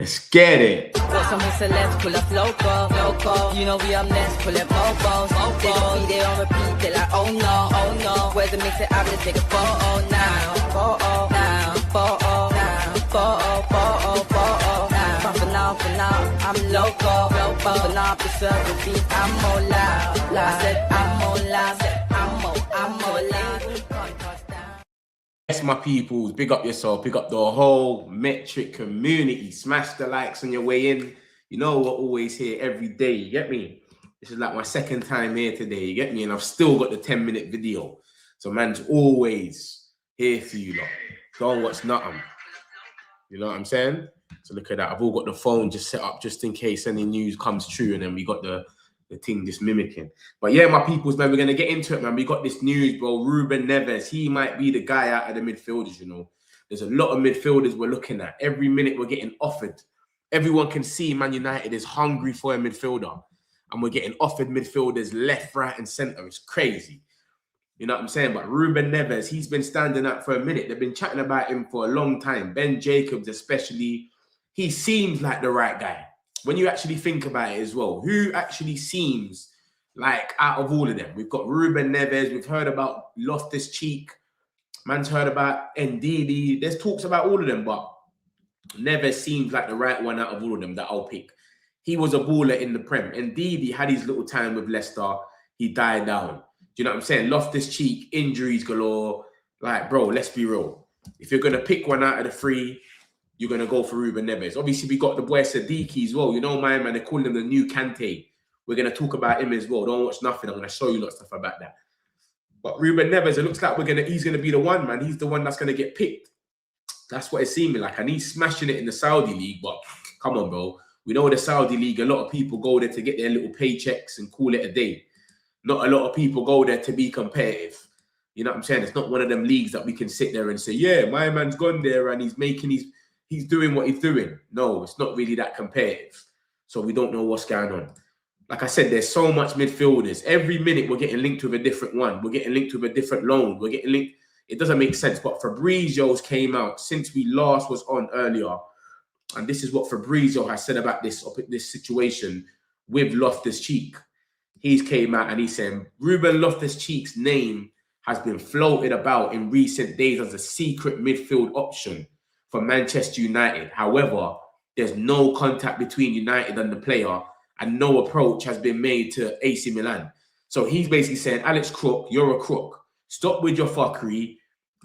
Let's get it. Got some celebs pull up local. You know we up next, pull up bobos. They gon' be there on repeat, they like, oh no. Where's the mix it up, let's take a photo now. For now, I'm local. For now, preserve the beat, I'm more loud. I said I'm more loud, I'm more loud. Yes, my peoples, big up yourself, big up the whole metric community. Smash the likes on your way in. You know we're always here every day, you get me? This is like my second time here today, you get me? And I've still got the 10-minute video. So man's always here for you lot. Don't watch nothing. You know what I'm saying? So look at that. I've all got the phone just set up just in case any news comes true, and then we got the thing just mimicking. But yeah, my peoples, man, we're going to get into it, man. We got this news, bro. Ruben Neves, he might be the guy out of the midfielders, you know. There's a lot of midfielders we're looking at. Every minute we're getting offered. Everyone can see Man United is hungry for a midfielder. And we're getting offered midfielders left, right, and centre. It's crazy. You know what I'm saying? But Ruben Neves, he's been standing out for a minute. They've been chatting about him for a long time. Ben Jacobs especially. He seems like the right guy. When you actually think about it as well, who actually seems like out of all of them? We've got Ruben Neves. We've heard about Loftus-Cheek. Man's heard about Ndidi. There's talks about all of them, but Neves seems like the right one out of all of them that I'll pick. He was a baller in the Prem. Ndidi had his little time with Leicester. He died down. Do you know what I'm saying? Loftus-Cheek, injuries galore. Like, bro, let's be real. If you're going to pick one out of the three, you're going to go for Ruben Neves. Obviously, we got the boy Sadiki as well. You know, my man, they call him the new Kante. We're going to talk about him as well. Don't watch nothing. I'm going to show you a lot of stuff about that. But Ruben Neves, it looks like he's going to be the one, man. He's the one that's going to get picked. That's what it seemed like. And he's smashing it in the Saudi League. But come on, bro. We know the Saudi League, a lot of people go there to get their little paychecks and call it a day. Not a lot of people go there to be competitive. You know what I'm saying? It's not one of them leagues that we can sit there and say, yeah, my man's gone there and he's doing what he's doing. No, it's not really that competitive. So we don't know what's going on. Like I said, there's so much midfielders. Every minute we're getting linked with a different one. We're getting linked with a different loan. We're getting linked. It doesn't make sense. But Fabrizio's came out since we last was on earlier. And this is what Fabrizio has said about this situation with Loftus-Cheek. He's came out and he's saying Ruben Loftus-Cheek's name has been floated about in recent days as a secret midfield option for Manchester United. However, there's no contact between United and the player, and no approach has been made to AC Milan. So he's basically saying, Alex Crook, you're a crook. Stop with your fuckery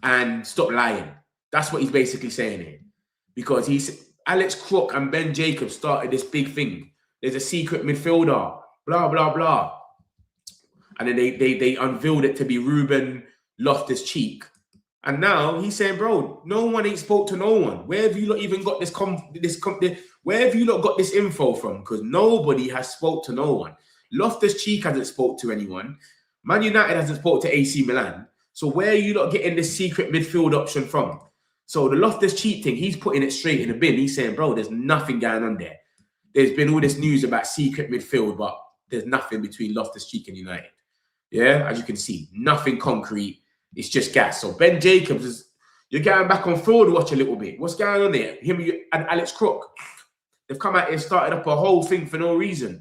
and stop lying. That's what he's basically saying here. Because Alex Crook and Ben Jacobs started this big thing. There's a secret midfielder, blah, blah, blah. And then they unveiled it to be Ruben Loftus-Cheek. And now he's saying, bro, no one ain't spoke to no one. Where have you not even got where have you not got this info from? Because nobody has spoke to no one. Loftus-Cheek hasn't spoke to anyone. Man United hasn't spoke to AC Milan. So where are you not getting this secret midfield option from? So the Loftus-Cheek thing, he's putting it straight in the bin. He's saying, bro, there's nothing going on there. There's been all this news about secret midfield, but there's nothing between Loftus-Cheek and United. Yeah, as you can see, nothing concrete. It's just gas. So Ben Jacobs, you're going back on forward watch a little bit. What's going on there? Him and Alex Crook. They've come out here and started up a whole thing for no reason.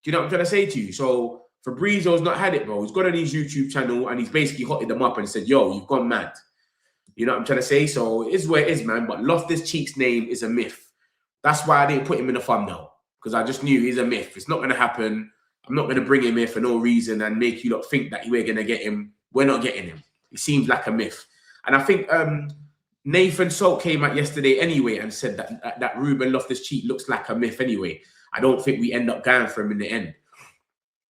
Do you know what I'm trying to say to you? So Fabrizio's not had it, bro. He's got on his YouTube channel and he's basically hotted them up and said, yo, you've gone mad. You know what I'm trying to say? So it is where it is, man. But Loftus-Cheek's name is a myth. That's why I didn't put him in the thumbnail. Because I just knew he's a myth. It's not going to happen. I'm not going to bring him here for no reason and make you lot think that we're going to get him. We're not getting him. It seems like a myth. And I think Nathan Salt came out yesterday anyway and said that Ruben Loftus-Cheek looks like a myth anyway. I don't think we end up going for him in the end.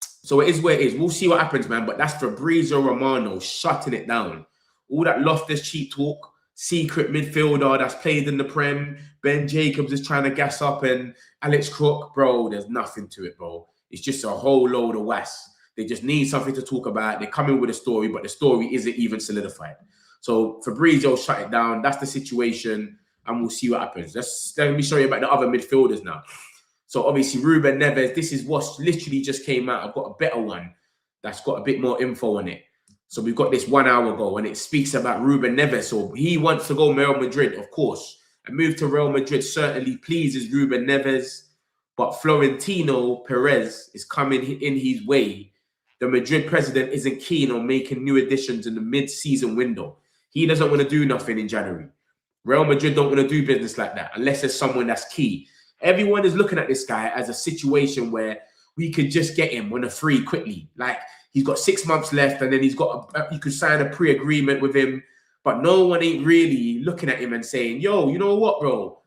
So it is where it is. We'll see what happens, man. But that's Fabrizio Romano shutting it down. All that Loftus-Cheek talk, secret midfielder that's played in the Prem. Ben Jacobs is trying to gas up and Alex Crook, bro, there's nothing to it, bro. It's just a whole load of was. They just need something to talk about. They come in with a story, but the story isn't even solidified. So Fabrizio shut it down. That's the situation, and we'll see what happens. Let me show you about the other midfielders now. So obviously Ruben Neves, this is what literally just came out. I've got a better one that's got a bit more info on it. So we've got this 1 hour ago, and it speaks about Ruben Neves. So he wants to go Real Madrid, of course. A move to Real Madrid certainly pleases Ruben Neves, but Florentino Perez is coming in his way. The Madrid president isn't keen on making new additions in the mid-season window. He doesn't want to do nothing in January. Real Madrid don't want to do business like that unless there's someone that's key. Everyone is looking at this guy as a situation where we could just get him on a free quickly. Like, he's got 6 months left, and then you could sign a pre-agreement with him. But no one ain't really looking at him and saying, yo, you know what, bro?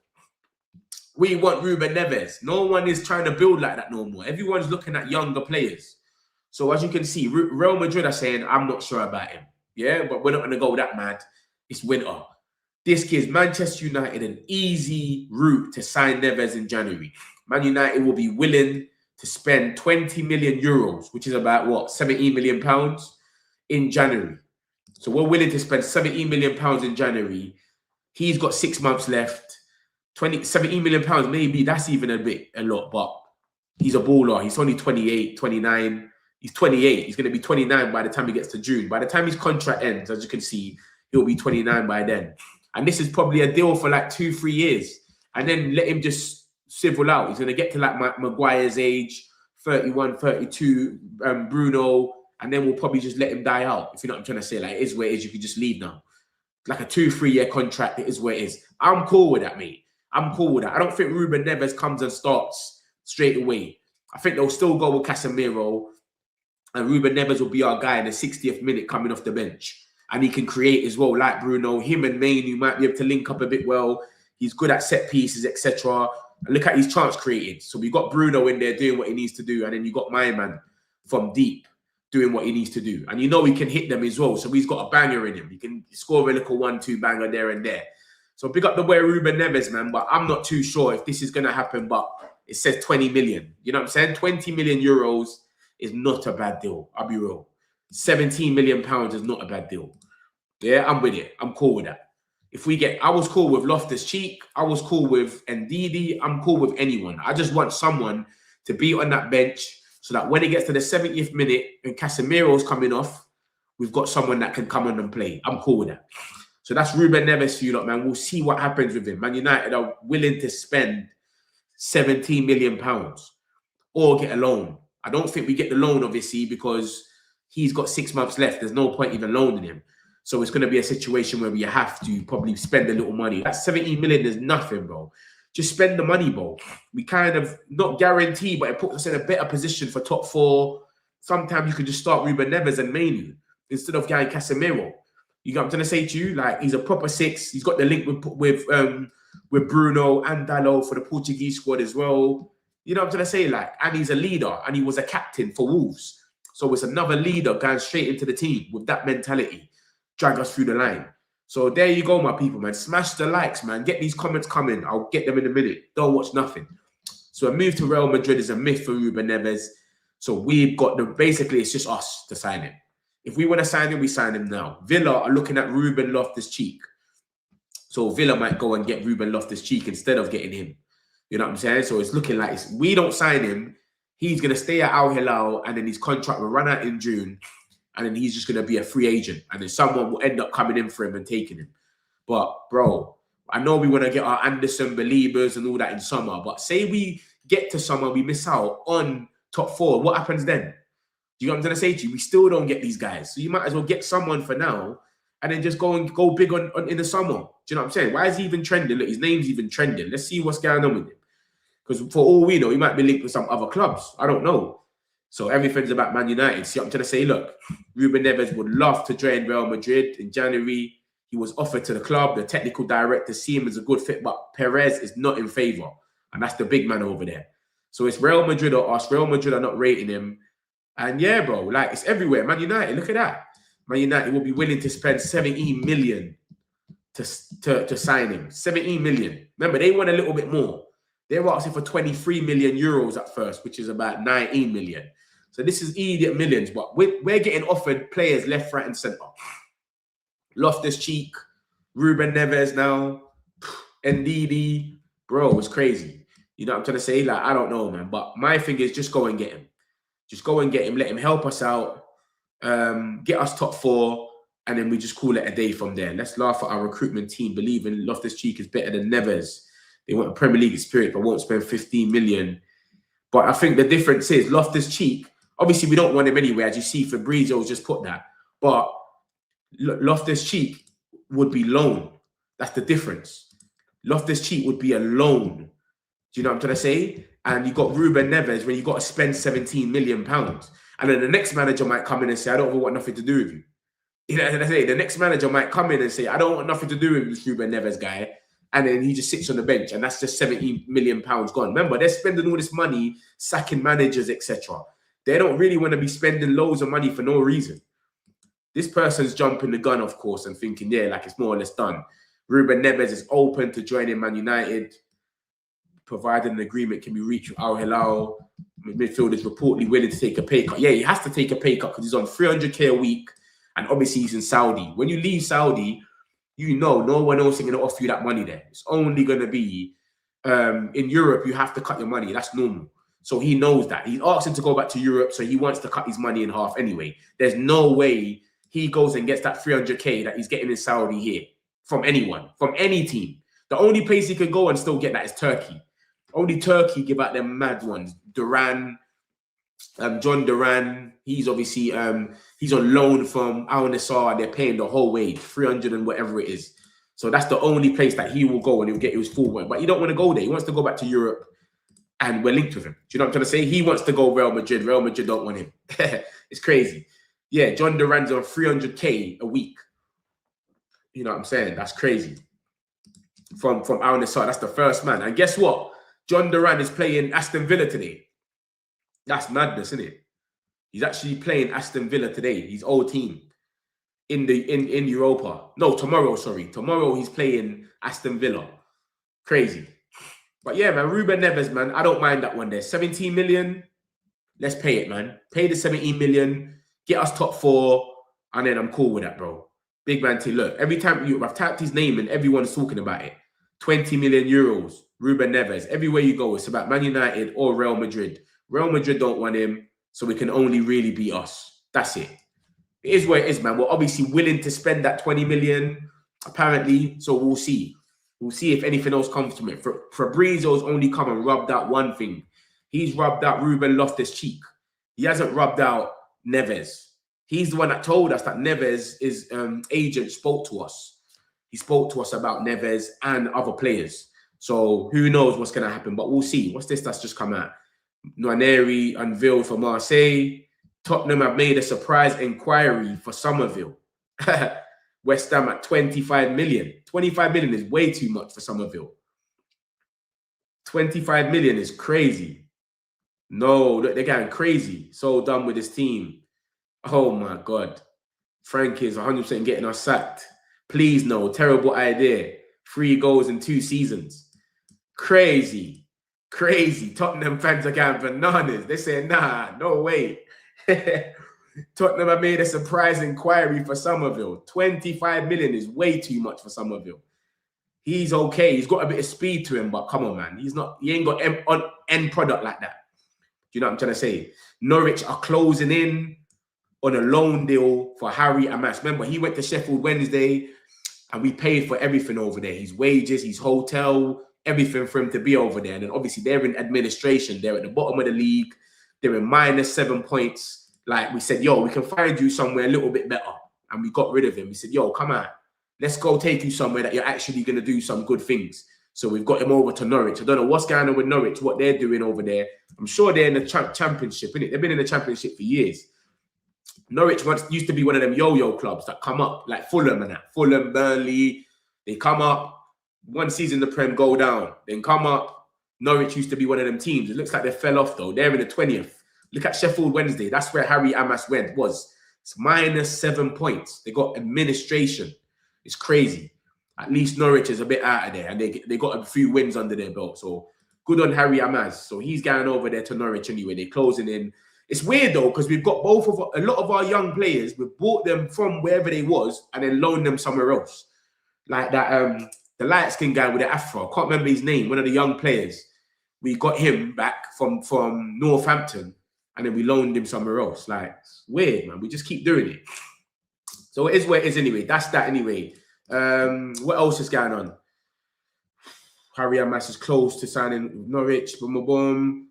We want Ruben Neves. No one is trying to build like that no more. Everyone's looking at younger players. So as you can see, Real Madrid are saying, I'm not sure about him. Yeah, but we're not going to go that mad. It's winter. This gives Manchester United an easy route to sign Neves in January. Man United will be willing to spend 20 million euros, which is about, what, 17 million pounds in January. So we're willing to spend 17 million pounds in January. He's got 6 months left. 17 million pounds, maybe that's even a lot, but he's a baller. He's only 28, 29. He's 28. He's going to be 29 by the time he gets to June. By the time his contract ends, as you can see, he'll be 29 by then. And this is probably a deal for like 2-3 years. And then let him just civil out. He's going to get to like Maguire's age, 31, 32, Bruno, and then we'll probably just let him die out. If you know what I'm trying to say, like, it is where it is. You can just leave now. Like a 2-3 year contract, it is where it is. I'm cool with that, mate. I'm cool with that. I don't think Ruben Neves comes and starts straight away. I think they'll still go with Casemiro, and Ruben Neves will be our guy in the 60th minute coming off the bench. And he can create as well, like Bruno. Him and Mainu might be able to link up a bit well. He's good at set pieces, etc. And look at his chance created. So we got Bruno in there doing what he needs to do, and then you got my man from deep doing what he needs to do. And you know he can hit them as well. So he's got a banger in him. He can score a little 1-2 banger there and there. So pick up the way Ruben Neves, man. But I'm not too sure if this is going to happen. But it says 20 million. You know what I'm saying? 20 million euros is not a bad deal. I'll be real. 17 million pounds is not a bad deal. Yeah, I'm with it. I'm cool with that. If we get, I was cool with Loftus-Cheek. I was cool with Ndidi. I'm cool with anyone. I just want someone to be on that bench so that when it gets to the 70th minute and Casemiro's coming off, we've got someone that can come on and play. I'm cool with that. So that's Ruben Neves for you lot, man. We'll see what happens with him. Man United are willing to spend 17 million pounds or get a loan. I don't think we get the loan, obviously, because he's got 6 months left. There's no point even loaning him. So it's going to be a situation where we have to probably spend a little money. That 17 million is nothing, bro. Just spend the money, bro. We kind of, not guarantee, but it puts us in a better position for top 4. Sometimes you could just start Ruben Neves and Mainu instead of getting Casemiro. You know what I'm trying to say to you? Like, he's a proper 6. He's got the link with Bruno and Dalot for the Portuguese squad as well. You know what I'm trying to say? Like, and he's a leader, and he was a captain for Wolves. So it's another leader going straight into the team with that mentality. Drag us through the line. So there you go, my people, man. Smash the likes, man. Get these comments coming. I'll get them in a minute. Don't watch nothing. So a move to Real Madrid is a myth for Ruben Neves. So we've got basically, it's just us to sign him. If we want to sign him, we sign him now. Villa are looking at Ruben Loftus-Cheek. So Villa might go and get Ruben Loftus-Cheek instead of getting him. You know what I'm saying? So it's looking like we don't sign him. He's going to stay at Al Hilal, and then his contract will run out in June. And then he's just going to be a free agent. And then someone will end up coming in for him and taking him. But, bro, I know we want to get our Anderson believers and all that in summer. But say we get to summer, we miss out on top 4. What happens then? Do you know what I'm trying to say to you? We still don't get these guys. So you might as well get someone for now and then just go big on in the summer. Do you know what I'm saying? Why is he even trending? Look, his name's even trending. Let's see what's going on with him. Because for all we know, he might be linked with some other clubs. I don't know. So everything's about Man United. See what I'm trying to say? Look, Ruben Neves would love to join Real Madrid in January. He was offered to the club. The technical director see him as a good fit, but Perez is not in favour. And that's the big man over there. So it's Real Madrid or us. Real Madrid are not rating him. And yeah, bro, like, it's everywhere. Man United, look at that. Man United will be willing to spend 17 million to sign him. 17 million. Remember, they want a little bit more. They were asking for 23 million euros at first, which is about 19 million. So this is idiot millions, but we're getting offered players left, right, and centre. Loftus-Cheek, Ruben Neves now, Ndidi. Bro, it's crazy. You know what I'm trying to say? Like, I don't know, man. But my thing is just go and get him. Just go and get him. Let him help us out. Get us top 4. and then we just call it a day from there. Let's laugh at our recruitment team, believing Loftus-Cheek is better than Neves. They want a Premier League experience, but won't spend 15 million. But I think the difference is Loftus-Cheek, obviously we don't want him anyway, as you see, Fabrizio's just put that. But Loftus-Cheek would be loan. That's the difference. Loftus-Cheek would be a loan. Do you know what I'm trying to say? And you got Ruben Neves when you got to spend £17 million. And then the next manager might come in and say, I don't want nothing to do with you. You know what I say? The next manager might come in and say, I don't want nothing to do with this Ruben Neves guy. And then he just sits on the bench, and that's just £17 million gone. Remember, they're spending all this money, sacking managers, etc. They don't really want to be spending loads of money for no reason. This person's jumping the gun, of course, and thinking, yeah, like it's more or less done. Ruben Neves is open to joining Man United, provided an agreement can be reached with Al Hilal. Midfielders reportedly willing to take a pay cut. Yeah, he has to take a pay cut because he's on 300k a week, and obviously he's in Saudi. When you leave Saudi, you know no one else is going to offer you that money there. It's only going to be in Europe. You have to cut your money. That's normal. So he knows that. He asked him to go back to Europe, so he wants to cut his money in half anyway. There's no way he goes and gets that 300k that he's getting in Saudi here from anyone, from any team. The only place he can go and still get that is Turkey. Only Turkey give out them mad ones. Duran, John Duran, he's obviously he's on loan from Al Nassr. They're paying the whole wage, 300 and whatever it is. So that's the only place that he will go and he'll get his full wage. But he don't want to go there. He wants to go back to Europe, and we're linked with him. Do you know what I'm trying to say? He wants to go Real Madrid. Real Madrid don't want him. It's crazy. Yeah, John Duran's on 300k a week. You know what I'm saying? That's crazy. From Al Nassr, that's the first man. And guess what? John Duran is playing Aston Villa today. That's madness, isn't it? He's actually playing Aston Villa today, his old team, in Europa. No, tomorrow, sorry. Tomorrow he's playing Aston Villa. Crazy. But yeah, man, Ruben Neves, man, I don't mind that one there. 17 million, let's pay it, man. Pay the 17 million, get us top 4, and then I'm cool with that, bro. Big man T, look, every time I've typed his name and everyone's talking about it. 20 million euros, Ruben Neves. Everywhere you go, it's about Man United or Real Madrid. Real Madrid don't want him, so it can only really be us. That's it. It is where it is, man. We're obviously willing to spend that 20 million, apparently, so we'll see. We'll see if anything else comes from it. Fabrizio's only come and rubbed out one thing. He's rubbed out Ruben Loftus-Cheek. He hasn't rubbed out Neves. He's the one that told us that Neves' agent spoke to us. He spoke to us about Neves and other players. So who knows what's going to happen, but we'll see. What's this that's just come out? Nwaneri unveiled for Marseille. Tottenham have made a surprise inquiry for Somerville. West Ham at 25 million. 25 million is way too much for Somerville. 25 million is crazy. No, look, they're getting crazy. So done with this team. Oh my God. Frank is 100% getting us sacked. Please no, terrible idea. 3 goals in 2 seasons. Crazy. Crazy. Tottenham fans are going bananas. They say, nah, no way. Tottenham have made a surprise inquiry for Somerville. 25 million is way too much for Somerville. He's okay. He's got a bit of speed to him, but come on, man. He ain't got end product like that. Do you know what I'm trying to say? Norwich are closing in on a loan deal for Harry Amas. Remember, he went to Sheffield Wednesday and we paid for everything over there. His wages, his hotel, everything for him to be over there. And then obviously they're in administration. They're at the bottom of the league. They're in -7 points. Like we said, yo, we can find you somewhere a little bit better. And we got rid of him. We said, yo, come on. Let's go take you somewhere that you're actually going to do some good things. So we've got him over to Norwich. I don't know what's going on with Norwich, what they're doing over there. I'm sure they're in the championship, innit? They've been in the championship for years. Norwich once used to be one of them yo-yo clubs that come up, like Fulham and that. Fulham, Burnley, they come up. One season the Prem go down, then come up. Norwich used to be one of them teams. It looks like they fell off, though. They're in the 20th. Look at Sheffield Wednesday. That's where Harry Amas was. It's -7 points. They got administration. It's crazy. At least Norwich is a bit out of there, and they got a few wins under their belt. So good on Harry Amas. So he's going over there to Norwich anyway. They're closing in. It's weird though, because we've got a lot of our young players. We've bought them from wherever they was and then loaned them somewhere else. Like that, the light skin guy with the afro. I can't remember his name. One of the young players. We got him back from Northampton, and then we loaned him somewhere else. Like, it's weird, man. We just keep doing it. So it is where it is anyway. That's that anyway. What else is going on? Harry Amass is close to signing Norwich. Boom, boom, boom.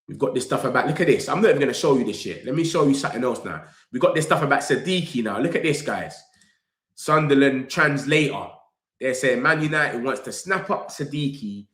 We've got this stuff about, look at this. I'm not even going to show you this shit. Let me show you something else now. We've got this stuff about Siddiqui now. Look at this, guys. Sunderland translator. They're saying Man United wants to snap up Siddiqui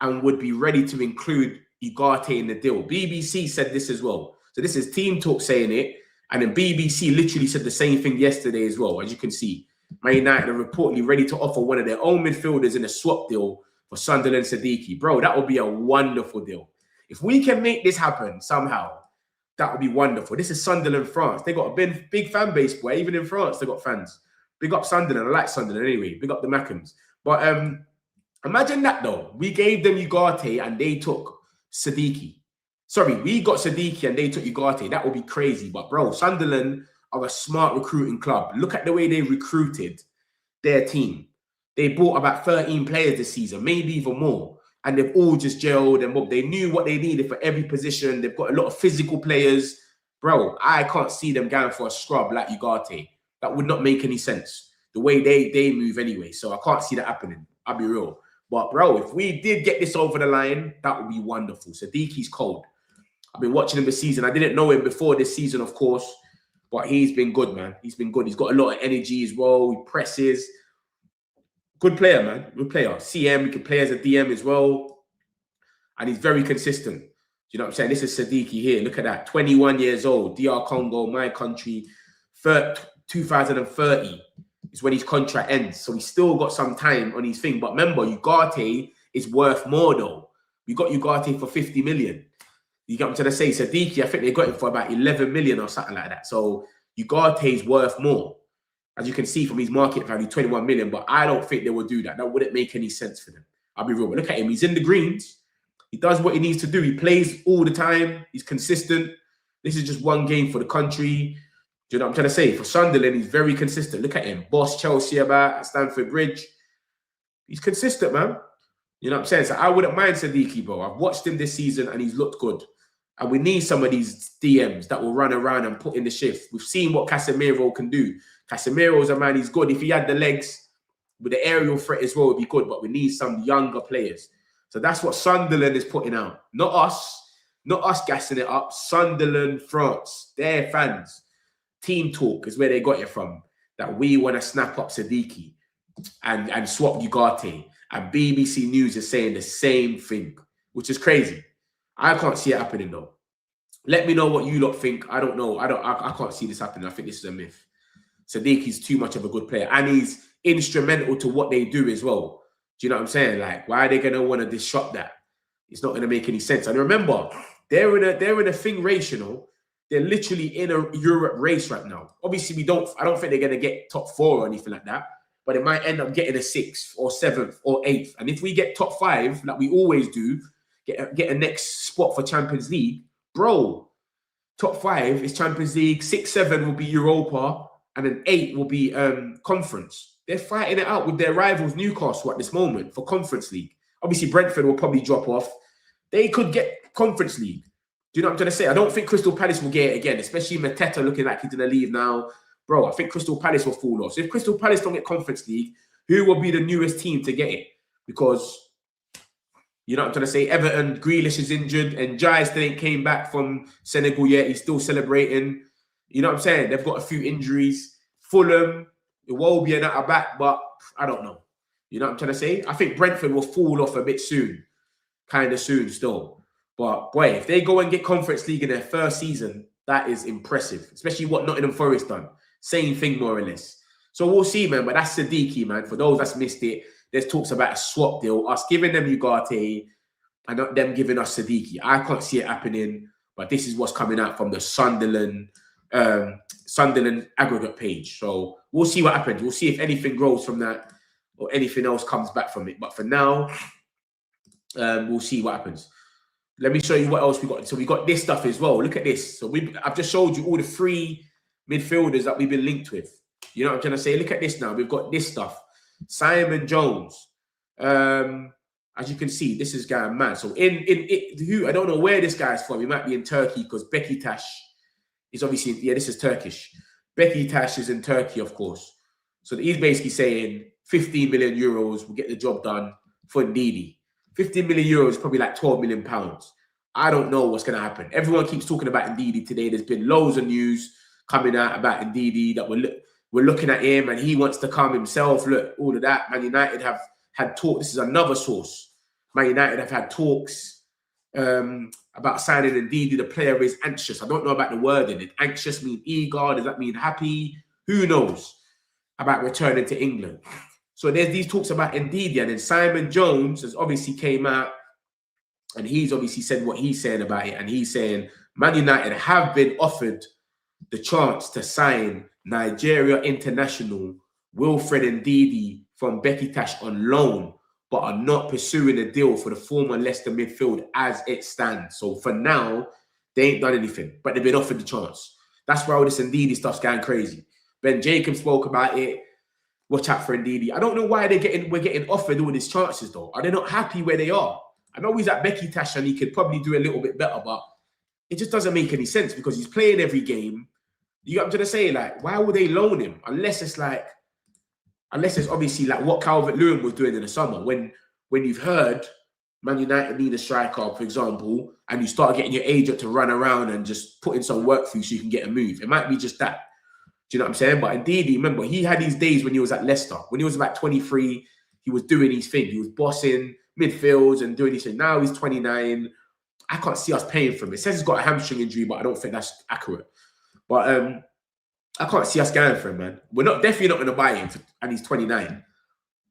and would be ready to include Ugarte in the deal. BBC said this as well. So this is Team Talk saying it. And then BBC literally said the same thing yesterday as well. As you can see, Man United are reportedly ready to offer one of their own midfielders in a swap deal for Sunderland Siddiqui. Bro, that would be a wonderful deal. If we can make this happen somehow, that would be wonderful. This is Sunderland, France. They got a big fan base, boy. Even in France, they got fans. Big up Sunderland. I like Sunderland anyway. Big up the Mackhams. But imagine that, though. We gave them Ugarte and they took Siddiqui. Sorry, we got Siddiqui and they took Ugarte. That would be crazy. But, bro, Sunderland are a smart recruiting club. Look at the way they recruited their team. They bought about 13 players this season, maybe even more. And they've all just gelled and they knew what they needed for every position. They've got a lot of physical players. Bro, I can't see them going for a scrub like Ugarte. That would not make any sense. The way they move anyway. So I can't see that happening. I'll be real. But, bro, if we did get this over the line, that would be wonderful. Siddiqui's cold. I've been watching him this season. I didn't know him before this season, of course. But he's been good, man. He's been good. He's got a lot of energy as well. He presses. Good player, man. Good player. CM, he can play as a DM as well. And he's very consistent. Do you know what I'm saying? This is Siddiqui here. Look at that. 21 years old. DR Congo, my country. 2030 is when his contract ends. So he's still got some time on his thing. But remember, Ugarte is worth more, though. We got Ugarte for 50 million. You get what I'm trying to say? Siddiqui, I think they got him for about 11 million or something like that. So Ugarte is worth more. As you can see from his market value, 21 million. But I don't think they will do that. That wouldn't make any sense for them. I'll be real. But look at him. He's in the greens. He does what he needs to do. He plays all the time. He's consistent. This is just one game for the country. Do you know what I'm trying to say? For Sunderland, he's very consistent. Look at him. Boss Chelsea about at Stamford Bridge. He's consistent, man. You know what I'm saying? So I wouldn't mind Siddiqui, bro. I've watched him this season and he's looked good. And we need some of these DMs that will run around and put in the shift. We've seen what Casemiro can do. Casemiro's a man, he's good. If he had the legs with the aerial threat as well, it would be good. But we need some younger players. So that's what Sunderland is putting out. Not us. Not us gassing it up. Sunderland, France. Their fans. Team Talk is where they got it from. That we want to snap up Siddiqui and swap Ugarte. And BBC News is saying the same thing, which is crazy. I can't see it happening, though. Let me know what you lot think. I don't know. I can't see this happening. I think this is a myth. Siddiqui's too much of a good player. And he's instrumental to what they do as well. Do you know what I'm saying? Like, why are they going to want to disrupt that? It's not going to make any sense. And remember, they're in a thing race, you know. They're literally in a Europe race right now. Obviously, I don't think they're going to get top 4 or anything like that. But it might end up getting a 6th or 7th or 8th. And if we get top 5, like we always do, get a next spot for Champions League, bro, top 5 is Champions League, 6, 7 will be Europa, and then 8 will be Conference. They're fighting it out with their rivals Newcastle at this moment for Conference League. Obviously, Brentford will probably drop off. They could get Conference League. Do you know what I'm trying to say? I don't think Crystal Palace will get it again, especially Mateta looking like he's going to leave now. Bro, I think Crystal Palace will fall off. So if Crystal Palace don't get Conference League, who will be the newest team to get it? Because, you know what I'm trying to say? Everton, Grealish is injured, and Jai still ain't came back from Senegal yet. He's still celebrating. You know what I'm saying? They've got a few injuries. Fulham, Iwobi and at back, but I don't know. You know what I'm trying to say? I think Brentford will fall off a bit soon. Kind of soon still. But, boy, if they go and get Conference League in their first season, that is impressive. Especially what Nottingham Forest done. Same thing, more or less. So we'll see, man. But that's Siddiqui, man. For those that's missed it, there's talks about a swap deal. Us giving them Ugarte and not them giving us Siddiqui. I can't see it happening. But this is what's coming out from the Sunderland aggregate page. So we'll see what happens. We'll see if anything grows from that or anything else comes back from it. But for now, we'll see what happens. Let me show you what else we got. So we got this stuff as well. Look at this. So I've just showed you all the 3 midfielders that we've been linked with. You know what I'm trying to say? Look at this now. We've got this stuff. Simon Jones. As you can see, this is going mad. So I don't know where this guy's from. He might be in Turkey because Beşiktaş is obviously, yeah, this is Turkish. Beşiktaş is in Turkey, of course. So he's basically saying 15 million euros will get the job done for Ndidi. 15 million euros is probably like 12 million pounds. I don't know what's going to happen. Everyone keeps talking about Ndidi today. There's been loads of news coming out about Ndidi that we're looking at him and he wants to come himself. Look, all of that. Man United have had talk. This is another source. Man United have had talks about signing Ndidi. The player is anxious. I don't know about the wording. It anxious mean eager? Does that mean happy? Who knows about returning to England? So there's these talks about Ndidi, and then Simon Jones has obviously came out and he's obviously said what he's saying about it. And he's saying Man United have been offered the chance to sign Nigeria international Wilfred Ndidi from Beşiktaş on loan, but are not pursuing a deal for the former Leicester midfield as it stands. So for now, they ain't done anything, but they've been offered the chance. That's why all this Ndidi stuff's going crazy. Ben Jacobs spoke about it. Watch out for Ndidi. I don't know why we're getting offered all these chances though. Are they not happy where they are? I know he's at Beşiktaş and he could probably do a little bit better, but it just doesn't make any sense because he's playing every game. You got to say, like, why would they loan him? Unless it's obviously like what Calvert-Lewin was doing in the summer when you've heard Man United need a striker, for example, and you start getting your agent to run around and just put in some work for you so you can get a move. It might be just that. Do you know what I'm saying? But indeed, remember, he had these days when he was at Leicester. When he was about 23, he was doing his thing. He was bossing midfields and doing his thing. Now he's 29. I can't see us paying for him. It says he's got a hamstring injury, but I don't think that's accurate. But I can't see us going for him, man. We're definitely not going to buy him, and he's 29.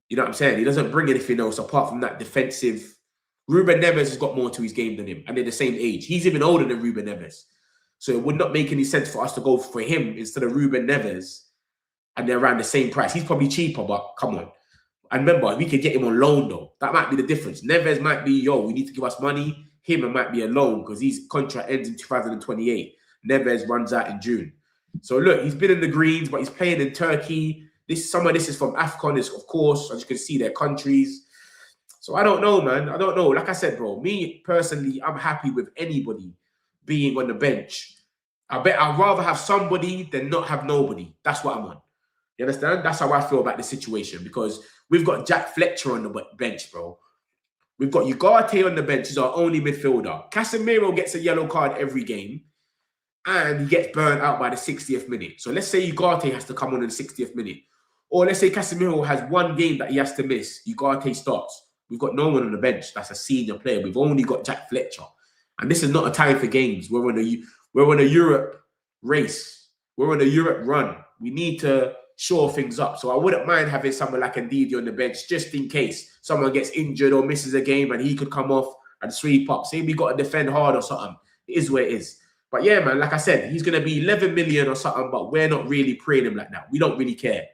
You know what I'm saying? He doesn't bring anything else apart from that defensive. Ruben Neves has got more to his game than him, and they're the same age. He's even older than Ruben Neves. So it would not make any sense for us to go for him instead of Ruben Neves, and they're around the same price. He's probably cheaper, but come on. And remember, we could get him on loan, though. That might be the difference. Neves might be, we need to give us money. Him, it might be a loan because his contract ends in 2028. Neves runs out in June. So look, he's been in the greens, but he's playing in Turkey. Some of this is from AFCON, of course, as you can see, their countries. So I don't know, man. I don't know. Like I said, bro, me personally, I'm happy with anybody being on the bench. I'd rather have somebody than not have nobody. That's what I'm on. You understand? That's how I feel about the situation because we've got Jack Fletcher on the bench, bro. We've got Ugarte on the bench. He's our only midfielder. Casemiro gets a yellow card every game. And he gets burnt out by the 60th minute. So let's say Ugarte has to come on in the 60th minute. Or let's say Casemiro has one game that he has to miss. Ugarte starts. We've got no one on the bench that's a senior player. We've only got Jack Fletcher. And this is not a time for games. We're on a Europe race. We're on a Europe run. We need to shore things up. So I wouldn't mind having someone like Ndidi on the bench just in case someone gets injured or misses a game and he could come off and sweep up. Say we got to defend hard or something. It is where it is. But yeah, man, like I said, he's going to be 11 million or something, but we're not really praying him like that. We don't really care.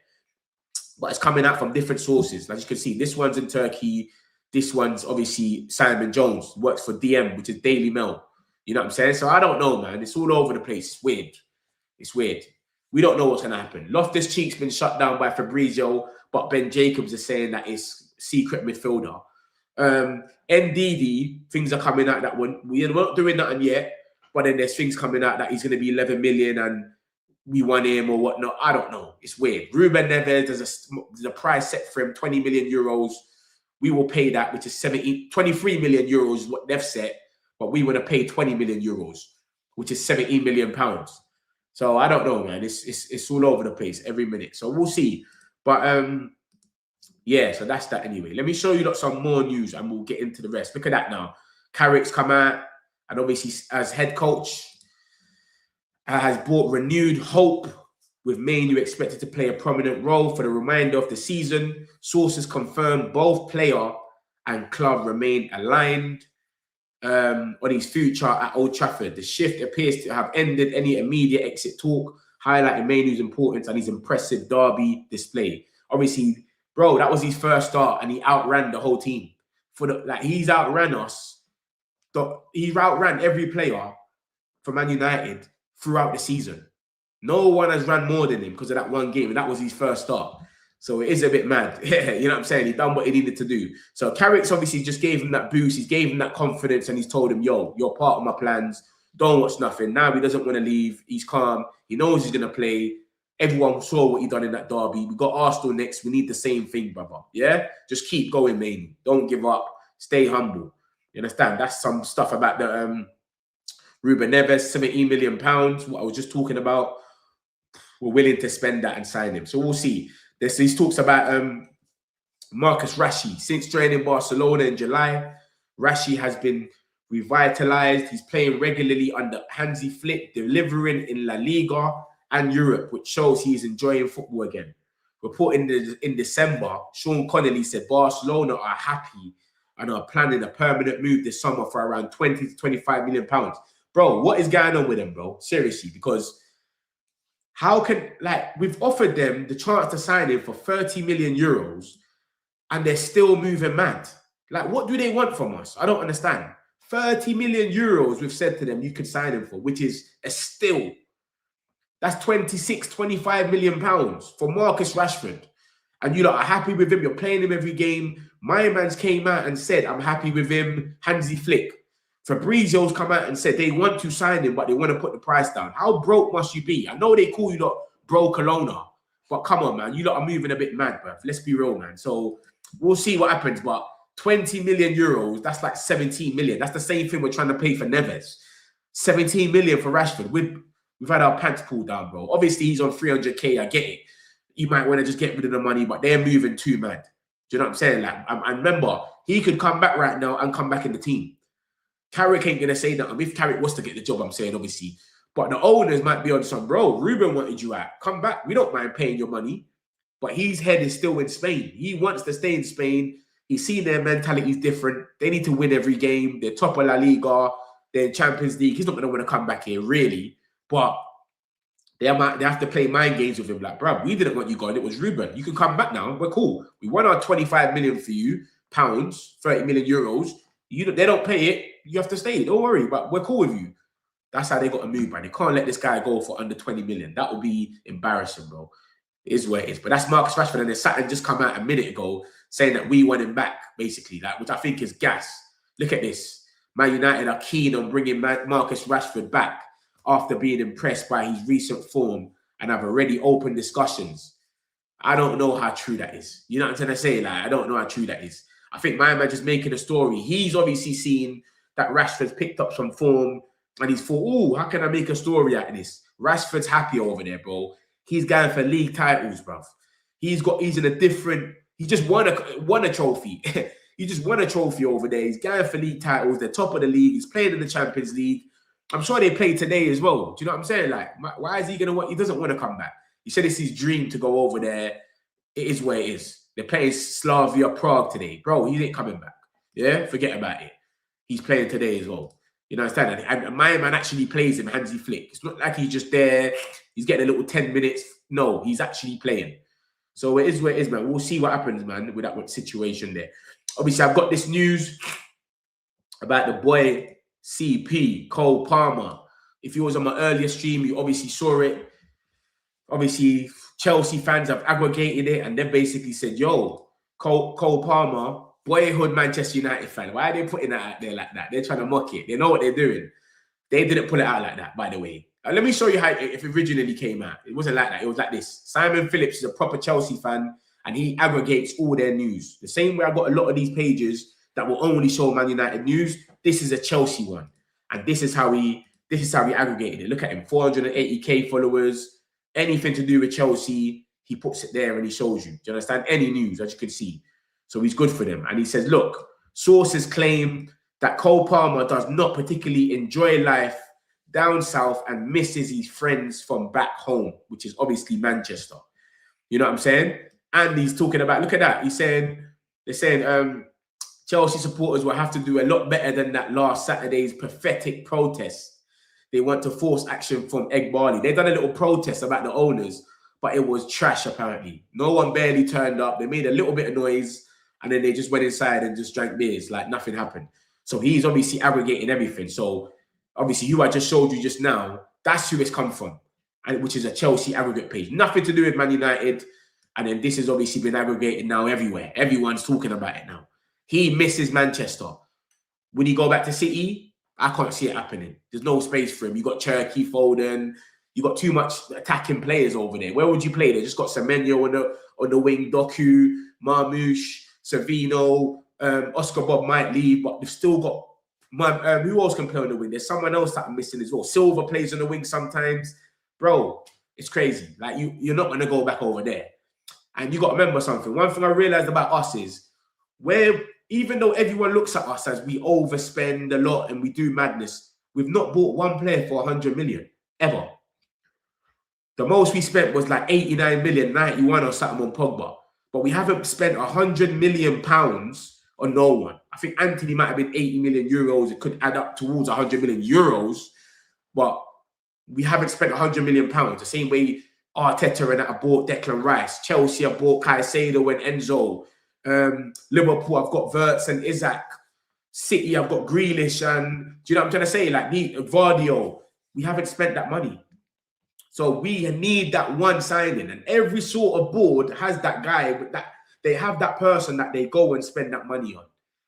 But it's coming out from different sources. As you can see, this one's in Turkey. This one's obviously Simon Jones, works for DM, which is Daily Mail. You know what I'm saying? So I don't know, man. It's all over the place. It's weird. It's weird. We don't know what's going to happen. Loftus-Cheek's been shut down by Fabrizio, but Ben Jacobs is saying that it's secret midfielder. Ndidi, things are coming out that we're not doing nothing yet. But then there's things coming out that he's going to be 11 million and we want him or whatnot. I don't know. It's weird. Ruben Neves, there's a price set for him, 20 million euros. We will pay that, which is 23 million euros is what they've set. But we want to pay 20 million euros, which is 17 million pounds. So I don't know, man. It's all over the place every minute. So we'll see. But yeah, so that's that anyway. Let me show you some more news and we'll get into the rest. Look at that now. Carrick's come out. And obviously, as head coach, has brought renewed hope with Manu expected to play a prominent role for the remainder of the season. Sources confirm both player and club remain aligned on his future at Old Trafford. The shift appears to have ended any immediate exit talk, highlighting Manu's importance and his impressive derby display. Obviously, bro, that was his first start and he outran the whole team. He's outran us. He outran every player for Man United throughout the season. No one has ran more than him because of that one game, and that was his first start. So it is a bit mad. You know what I'm saying? He done what he needed to do. So Carrick's obviously just gave him that boost. He's gave him that confidence, and he's told him, yo, you're part of my plans. Don't watch nothing. Now he doesn't want to leave. He's calm. He knows he's going to play. Everyone saw what he done in that derby. We got Arsenal next. We need the same thing, brother. Yeah? Just keep going, man. Don't give up. Stay humble. You understand? That's some stuff about the Ruben Neves, £17 million. What I was just talking about. We're willing to spend that and sign him. So we'll see. There's these talks about Marcus Rashford. Since joining Barcelona in July, Rashford has been revitalized. He's playing regularly under Hansi Flick, delivering in La Liga and Europe, which shows he's enjoying football again. Reporting in December, Sean Connolly said Barcelona are happy and are planning a permanent move this summer for around 20 to 25 million pounds. Bro, what is going on with them, bro? Seriously, because how can, like, we've offered them the chance to sign him for 30 million euros and they're still moving mad. Like, what do they want from us? I don't understand. 30 million euros we've said to them you could sign him for, which is a steal. That's 26, 25 million pounds for Marcus Rashford. And you lot are happy with him. You're playing him every game. My man's came out and said, I'm happy with him. Hansi Flick. Fabrizio's come out and said they want to sign him, but they want to put the price down. How broke must you be? I know they call you lot broke Alona, but come on, man. You lot are moving a bit mad, bruv. Let's be real, man. So we'll see what happens. But 20 million euros, that's like 17 million. That's the same thing we're trying to pay for Neves. 17 million for Rashford. We've had our pants pulled down, bro. Obviously, he's on 300k. I get it. You might want to just get rid of the money, but they're moving too mad. Do you know what I'm saying? Like, and remember, he could come back right now and come back in the team. Carrick ain't going to say that. If Carrick was to get the job, I'm saying, obviously. But the owners might be on some, bro, Ruben wanted you out. Come back. We don't mind paying your money. But his head is still in Spain. He wants to stay in Spain. He's seen their mentality is different. They need to win every game. They're top of La Liga. They're in Champions League. He's not going to want to come back here, really. But they have to play mind games with him. Like, bro, we didn't want you gone. It was Ruben. You can come back now. We're cool. We won our 25 million for you, pounds, 30 million euros. They don't pay it. You have to stay. Don't worry, but we're cool with you. That's how they got to move, man. They can't let this guy go for under 20 million. That would be embarrassing, bro. It is what it is. But that's Marcus Rashford. And then Saturn just come out a minute ago saying that we want him back, basically, like, which I think is gas. Look at this. Man United are keen on bringing Marcus Rashford back after being impressed by his recent form and have already opened discussions. I don't know how true that is. You know what I'm trying to say? Like, I don't know how true that is. I think my man just making a story. He's obviously seen that Rashford's picked up some form and he's thought, oh, how can I make a story out of this? Rashford's happy over there, bro. He's going for league titles, bruv. He's in a different, he just won a trophy. He just won a trophy over there. He's going for league titles. They're top of the league. He's playing in the Champions League. I'm sure they play today as well. Do you know what I'm saying? Like, why is he going to want, he doesn't want to come back. He said it's his dream to go over there. It is where it is. They're playing Slavia Prague today. Bro, he ain't coming back. Yeah? Forget about it. He's playing today as well. You know what I'm saying? And my man actually plays him, Hansi Flick. It's not like he's just there. He's getting a little 10 minutes. No, he's actually playing. So it is where it is, man. We'll see what happens, man, with that situation there. Obviously, I've got this news about the boy CP, Cole Palmer. If you was on my earlier stream, you obviously saw it. Obviously, Chelsea fans have aggregated it and they basically said, yo, Cole Palmer, boyhood Manchester United fan. Why are they putting that out there like that? They're trying to mock it. They know what they're doing. They didn't put it out like that, by the way. Let me show you how it originally came out. It wasn't like that. It was like this. Simon Phillips is a proper Chelsea fan and he aggregates all their news. The same way I got a lot of these pages that will only show Man United news. This is a Chelsea one. And this is how he aggregated it. Look at him. 480k followers. Anything to do with Chelsea, he puts it there and he shows you. Do you understand? Any news, as you can see. So he's good for them. And he says, look, sources claim that Cole Palmer does not particularly enjoy life down south and misses his friends from back home, which is obviously Manchester. You know what I'm saying? And he's talking about, look at that. They're saying Chelsea supporters will have to do a lot better than that last Saturday's pathetic protest. They want to force action from Egg Barley. They've done a little protest about the owners, but it was trash, apparently. No one barely turned up. They made a little bit of noise, and then they just went inside and just drank beers like nothing happened. So he's obviously aggregating everything. So obviously, who I just showed you just now, that's who it's come from, and which is a Chelsea aggregate page. Nothing to do with Man United. And then this has obviously been aggregated now everywhere. Everyone's talking about it now. He misses Manchester. Would he go back to City? I can't see it happening. There's no space for him. You got Cherky, Foden. You got too much attacking players over there. Where would you play? They just got Semenyo on the wing, Doku, Marmoush, Savino, Oscar Bob might leave, but they've still got who else can play on the wing? There's someone else that I'm missing as well. Silva plays on the wing sometimes. Bro, it's crazy. Like you're not gonna go back over there. And you got to remember something. One thing I realized about us is even though everyone looks at us as we overspend a lot and we do madness, we've not bought one player for 100 million ever. The most we spent was like 89 million, 91 or something on Pogba. But we haven't spent 100 million pounds on no one. I think Anthony might have been 80 million euros. It could add up towards 100 million euros. But we haven't spent 100 million pounds. The same way Arteta and I bought Declan Rice. Chelsea have bought Caicedo and Enzo. Liverpool, I've got Wirtz and Isaac. City, I've got Grealish and, do you know what I'm trying to say? Like Vardio. We haven't spent that money. So we need that one signing, and every sort of board has that guy, but that they have that person that they go and spend that money on.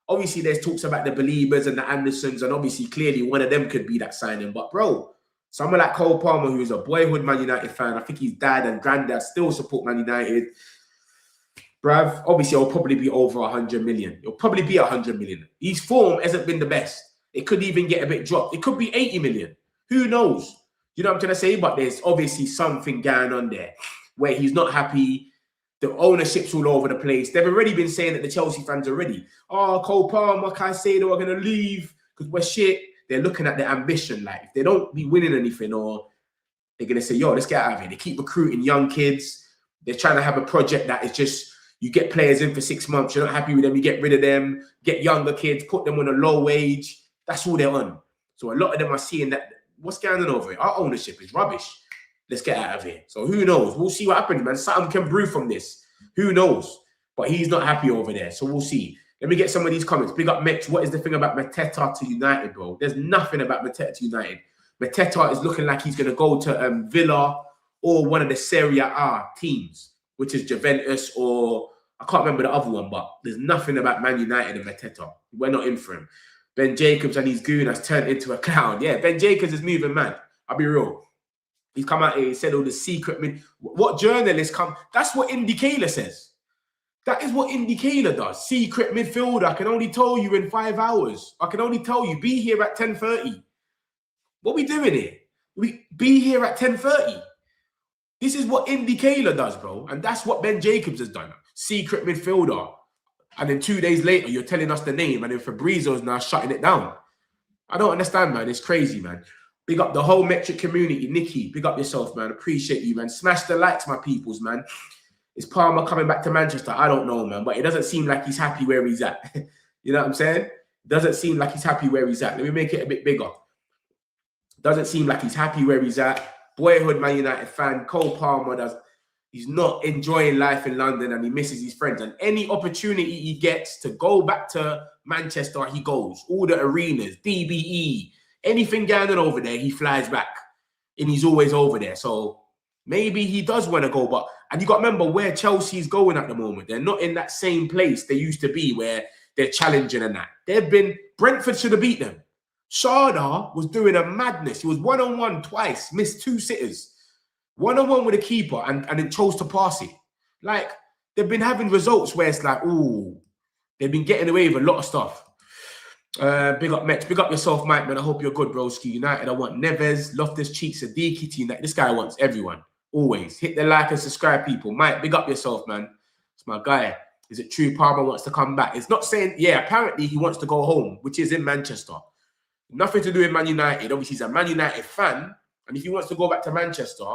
Obviously, there's talks about the Believers and the Andersons, and obviously, clearly, one of them could be that signing. But bro, someone like Cole Palmer, who's a boyhood Man United fan, I think his dad and granddad still support Man United. Bruv, obviously, it'll probably be over 100 million. It'll probably be 100 million. His form hasn't been the best. It could even get a bit dropped. It could be 80 million. Who knows? You know what I'm trying to say? But there's obviously something going on there where he's not happy. The ownership's all over the place. They've already been saying that the Chelsea fans already, oh, Cole Palmer, Caicedo are going to leave because we're shit. They're looking at their ambition. Like, if they don't be winning anything, or they're going to say, yo, let's get out of here. They keep recruiting young kids. They're trying to have a project that is just, you get players in for 6 months. You're not happy with them. You get rid of them. Get younger kids. Put them on a low wage. That's all they're on. So a lot of them are seeing that. What's going on over here? Our ownership is rubbish. Let's get out of here. So who knows? We'll see what happens, man. Something can brew from this. Who knows? But he's not happy over there. So we'll see. Let me get some of these comments. Big up Mitch. What is the thing about Mateta to United, bro? There's nothing about Mateta to United. Mateta is looking like he's going to go to Villa or one of the Serie A teams, which is Juventus, or I can't remember the other one, but there's nothing about Man United and Mateta. We're not in for him. Ben Jacobs and his goon has turned into a clown. Yeah, Ben Jacobs is moving mad. I'll be real. He's come out here, he said all the secret. What journalists come? That's what Indicator says. That is what Indicator does. Secret midfielder. I can only tell you in 5 hours. I can only tell you, be here at 10:30. What are we doing here? We be here at 10:30. This is what Indicator does, bro. And that's what Ben Jacobs has done. Secret midfielder. And then 2 days later, you're telling us the name, and then Fabrizio's now shutting it down. I don't understand, man. It's crazy, man. Big up the whole Metric community. Nikki, big up yourself, man. Appreciate you, man. Smash the likes, my peoples, man. Is Palmer coming back to Manchester? I don't know, man. But it doesn't seem like he's happy where he's at. You know what I'm saying? It doesn't seem like he's happy where he's at. Let me make it a bit bigger. Doesn't seem like he's happy where he's at. Boyhood Man United fan. Cole Palmer does. He's not enjoying life in London, and he misses his friends. And any opportunity he gets to go back to Manchester, he goes. All the arenas, DBE, anything going on over there, he flies back. And he's always over there. So maybe he does want to go. But, and you got to remember where Chelsea's going at the moment. They're not in that same place they used to be where they're challenging and that. They've been, Brentford should have beat them. Sharda was doing a madness. He was one-on-one twice, missed 2 sitters. One-on-one with a keeper and then chose to pass it. Like, they've been having results where it's like, ooh, they've been getting away with a lot of stuff. Big up, Mets. Big up yourself, Mike, man. I hope you're good, broski. United, I want Neves, Loftus-Cheek, Sadiki to United. This guy wants everyone, always. Hit the like and subscribe, people. Mike, big up yourself, man. It's my guy. Is it true Palmer wants to come back? It's not saying, yeah, apparently he wants to go home, which is in Manchester. Nothing to do with Man United. Obviously, he's a Man United fan. And if he wants to go back to Manchester,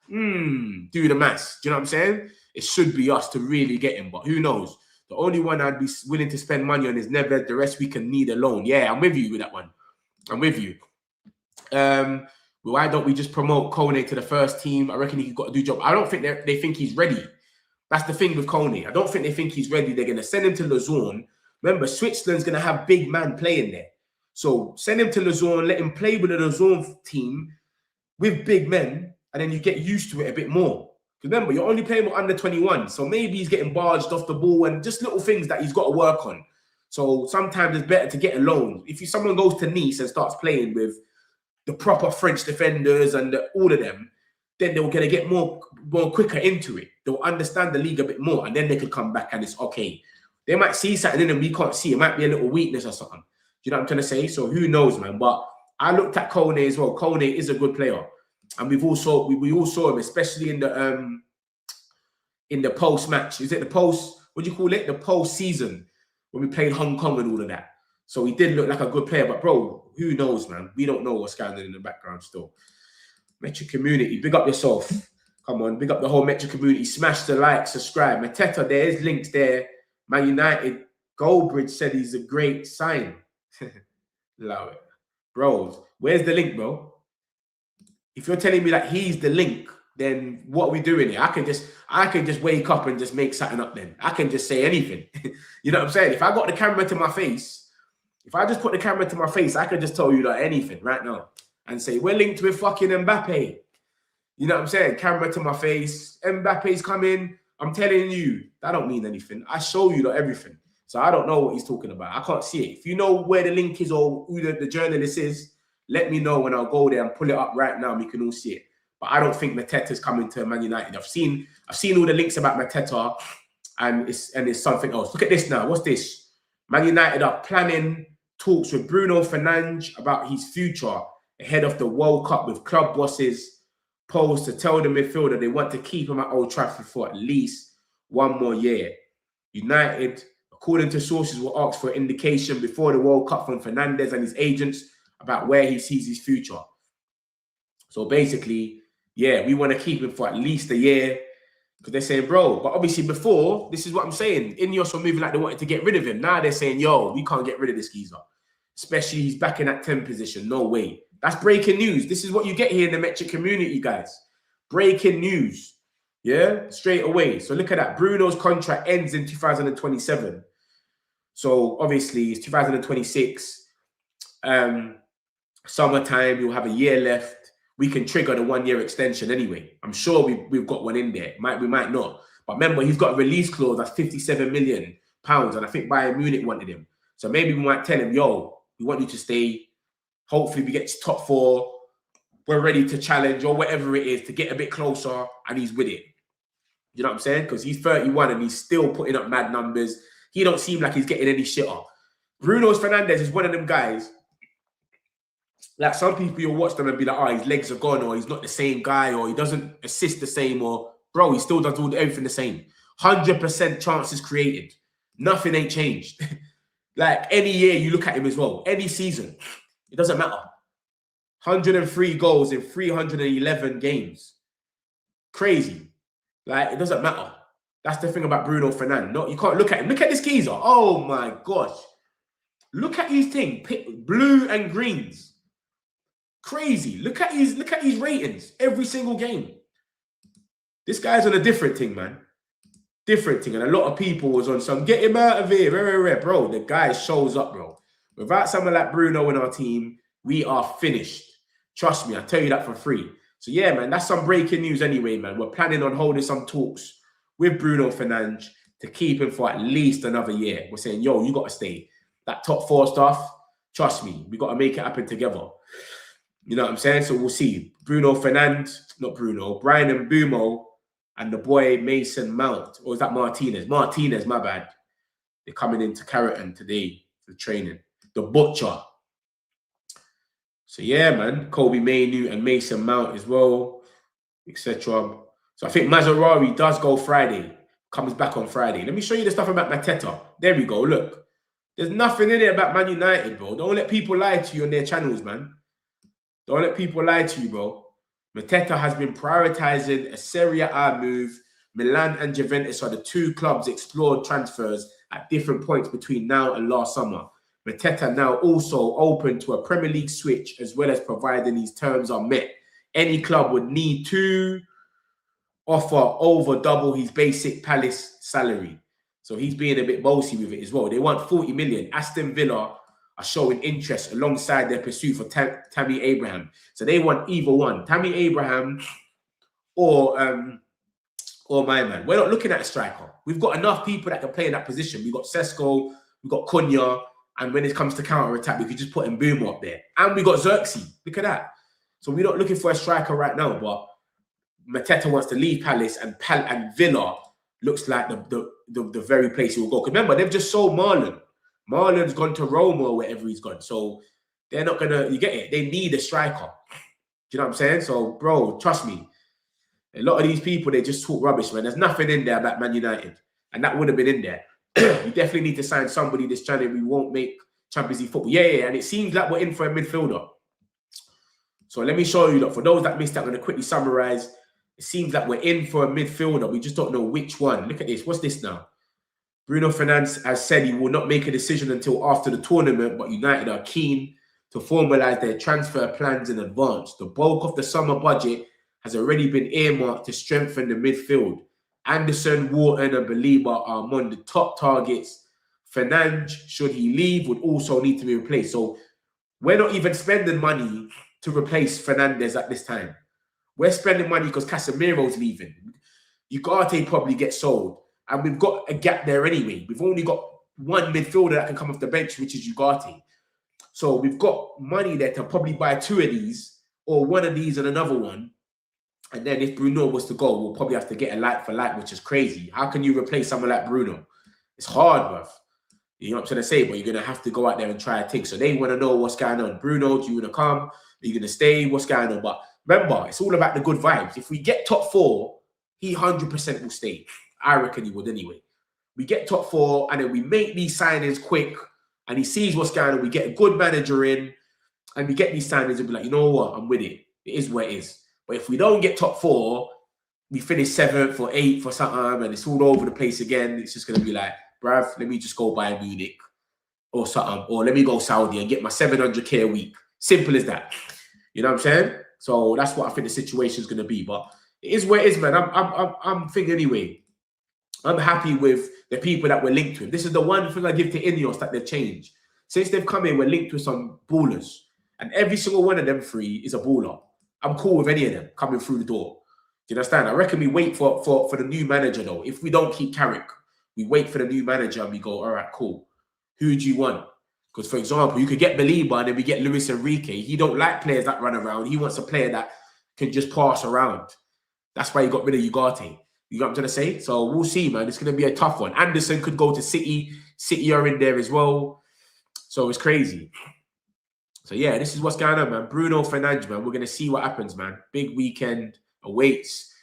do the maths. Do you know what I'm saying? It should be us to really get him, but who knows? The only one I'd be willing to spend money on is Neves. The rest we can need alone. Yeah, I'm with you with that one. I'm with you. Well, why don't we just promote Kone to the first team? I reckon he's got to do a job. I don't think they think he's ready. That's the thing with Kone. I don't think they think he's ready. They're going to send him to Luzon. Remember, Switzerland's going to have big man playing there. So send him to Luzon, let him play with the Luzon team with big men, and then you get used to it a bit more. Remember, you're only playing with under 21, so maybe he's getting barged off the ball and just little things that he's got to work on. So sometimes it's better to get a loan. If someone goes to Nice and starts playing with the proper French defenders and all of them, then they were going to get more quicker into it. They'll understand the league a bit more, and then they could come back and it's okay. They might see something in them we can't see. It might be a little weakness or something. Do you know what I'm trying to say? So who knows, man? But I looked at Kone as well. Kone is a good player, and we all saw him, especially in the post match. Is it the post? What do you call it? The post season when we played Hong Kong and all of that. So he did look like a good player, but bro, who knows, man? We don't know what's going on in the background still. Metric community, big up yourself. Come on, big up the whole Metric community. Smash the like, subscribe. Mateta, there's links there. Man United, Goldbridge said he's a great sign. Love it. Bro, where's the link, bro? If you're telling me that he's the link, then what are we doing here? I can just wake up and just make something up then. I can just say anything. You know what I'm saying? If I got the camera to my face, if I just put the camera to my face, I could just tell you that anything right now and say, we're linked with fucking Mbappe. You know what I'm saying? Camera to my face, Mbappe's coming. I'm telling you, that don't mean anything. I show you everything. So I don't know what he's talking about. I can't see it. If you know where the link is or who the journalist is, let me know and I'll go there and pull it up right now and we can all see it. But I don't think Mateta's coming to Man United. I've seen all the links about Mateta and it's something else. Look at this now. What's this? Man United are planning talks with Bruno Fernandes about his future ahead of the World Cup, with club bosses posed to tell the midfielder they want to keep him at Old Trafford for at least one more year. United, according to sources, will ask for indication before the World Cup from Fernandes and his agents about where he sees his future. So basically, yeah, we want to keep him for at least a year because they're saying, bro, but obviously before, this is what I'm saying, Ineos were moving like they wanted to get rid of him. Now they're saying, yo, we can't get rid of this geezer. Especially he's back in that 10 position. No way. That's breaking news. This is what you get here in the Metric community, guys. Breaking news. Yeah, straight away. So look at that. Bruno's contract ends in 2027. So obviously it's 2026. Summertime, you'll have a year left. We can trigger the 1 year extension anyway. I'm sure we've got one in there. We might not. But remember, he's got a release clause that's £57 million. And I think Bayern Munich wanted him. So maybe we might tell him, yo, we want you to stay. Hopefully we get to top 4. We're ready to challenge or whatever it is to get a bit closer, and he's with it. You know what I'm saying? Because he's 31 and he's still putting up mad numbers. He don't seem like he's getting any shitter. Bruno Fernandes is one of them guys. Like some people, you'll watch them and be like, oh, his legs are gone, or he's not the same guy, or he doesn't assist the same, or bro, he still does everything the same. 100% chances created. Nothing ain't changed. Like any year you look at him as well, any season, it doesn't matter. 103 goals in 311 games. Crazy. Like, it doesn't matter. That's the thing about Bruno Fernandes. No, you can't look at him. Look at this geezer. Oh my gosh. Look at his thing. Blue and greens. Crazy. Look at his ratings every single game. This guy's on a different thing, man. Different thing. And a lot of people was on some, get him out of here. Bro, the guy shows up, bro. Without someone like Bruno in our team, we are finished. Trust me, I tell you that for free. So yeah, man, that's some breaking news anyway, man. We're planning on holding some talks with Bruno Fernandes to keep him for at least another year. We're saying, yo, you got to stay. That top 4 stuff, trust me, we got to make it happen together. You know what I'm saying? So we'll see. Bruno Fernandes, not Bruno, Brian Mbeumo, and the boy Mason Mount. Or is that Martinez? Martinez, my bad. They're coming into Carrollton today for training. The Butcher. So yeah, man, Kobe Mainu and Mason Mount as well, etc. So I think Mazzarari does go Friday, comes back on Friday. Let me show you the stuff about Mateta. There we go, look. There's nothing in it about Man United, bro. Don't let people lie to you on their channels, man. Don't let people lie to you, bro. Mateta has been prioritizing a Serie A move. Milan and Juventus are the 2 clubs explored transfers at different points between now and last summer. Mateta now also open to a Premier League switch, as well as providing these terms are met. Any club would need to offer over double his basic Palace salary. So he's being a bit bossy with it as well. They want 40 million. Aston Villa are showing interest alongside their pursuit for Tammy Abraham. So they want either one, Tammy Abraham or my man. We're not looking at a striker. We've got enough people that can play in that position. We've got Sesko, we've got Cunha. And when it comes to counter-attack, we could just put Mbeumo up there. And we got Xerxes. Look at that. So we're not looking for a striker right now, but Mateta wants to leave Palace, and Villa looks like the very place he will go. Remember, they've just sold Marlon. Marlon's gone to Roma or wherever he's gone. So they're not going to, you get it? They need a striker. Do you know what I'm saying? So, bro, trust me. A lot of these people, they just talk rubbish, man. There's nothing in there about Man United. And that would have been in there. You definitely need to sign somebody this January. We won't make Champions League football. Yeah. And it seems like we're in for a midfielder. So let me show you, look, for those that missed out, I'm going to quickly summarize. It seems like we're in for a midfielder. We just don't know which one. Look at this. What's this now? Bruno Fernandes has said he will not make a decision until after the tournament, but United are keen to formalise their transfer plans in advance. The bulk of the summer budget has already been earmarked to strengthen the midfield. Anderson, Wharton and Baliba are among the top targets. Fernandes, should he leave, would also need to be replaced. So we're not even spending money to replace Fernandes at this time. We're spending money because Casemiro's leaving. Ugarte probably gets sold. And we've got a gap there anyway. We've only got one midfielder that can come off the bench, which is Ugarte. So we've got money there to probably buy two of these, or one of these and another one. And then if Bruno was to go, we'll probably have to get a like for like, which is crazy. How can you replace someone like Bruno? It's hard, bruv. You know what I'm trying to say? But you're going to have to go out there and try a thing. So they want to know what's going on. Bruno, do you want to come? Are you going to stay? What's going on? But remember, it's all about the good vibes. If we get top four, he 100% will stay. I reckon he would anyway. We get top four and then we make these signings quick and he sees what's going on. We get a good manager in and we get these signings and be like, you know what? I'm with it. It is what it is. But if we don't get top four, we finish 7th or 8th or something and it's all over the place again. It's just going to be like, bruv, let me just go buy Munich or something. Or let me go Saudi and get my 700k a week. Simple as that. You know what I'm saying? So that's what I think the situation is going to be. But it is what it is, man. I'm thinking anyway. I'm happy with the people that we're linked to. This is the one thing I give to Ineos that they've changed. Since they've come in, we're linked with some ballers. And every single one of them three is a baller. I'm cool with any of them coming through the door. Do you understand? I reckon we wait for the new manager, though. If we don't keep Carrick, we wait for the new manager and we go, all right, cool. Who do you want? Because, for example, you could get Baliba and then we get Luis Enrique. He don't like players that run around. He wants a player that can just pass around. That's why he got rid of Ugarte. You know what I'm trying to say? So we'll see, man. It's going to be a tough one. Anderson could go to City. City are in there as well. So it's crazy. So, yeah, this is what's going on, man. Bruno Fernandes, man. We're going to see what happens, man. Big weekend awaits.